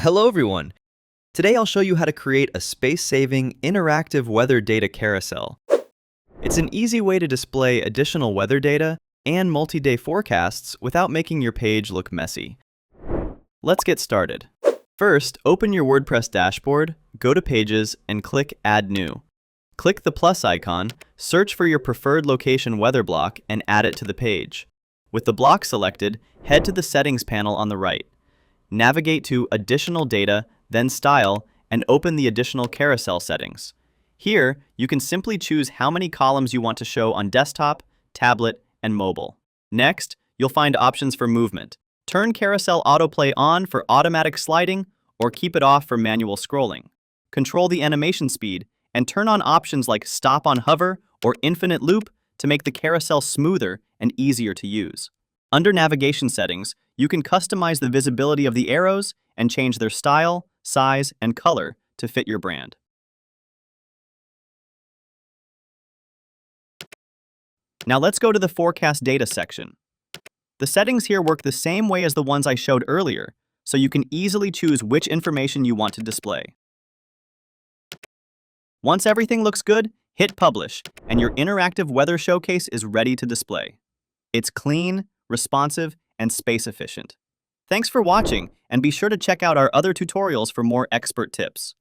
Hello everyone! Today I'll show you how to create a space-saving, interactive weather data carousel. It's an easy way to display additional weather data and multi-day forecasts without making your page look messy. Let's get started. First, open your WordPress dashboard, go to Pages, and click Add New. Click the plus icon, search for your preferred location weather block, and add it to the page. With the block selected, head to the Settings panel on the right. Navigate to Additional Data, then Style, and open the additional carousel settings. Here, you can simply choose how many columns you want to show on desktop, tablet, and mobile. Next, you'll find options for movement. Turn Carousel Autoplay on for automatic sliding, or keep it off for manual scrolling. Control the animation speed, and turn on options like Stop on Hover or Infinite Loop to make the carousel smoother and easier to use. Under Navigation Settings, you can customize the visibility of the arrows and change their style, size, and color to fit your brand. Now let's go to the Forecast Data section. The settings here work the same way as the ones I showed earlier, so you can easily choose which information you want to display. Once everything looks good, hit Publish, and your interactive weather showcase is ready to display. It's clean, responsive, and space efficient. Thanks for watching, and be sure to check out our other tutorials for more expert tips.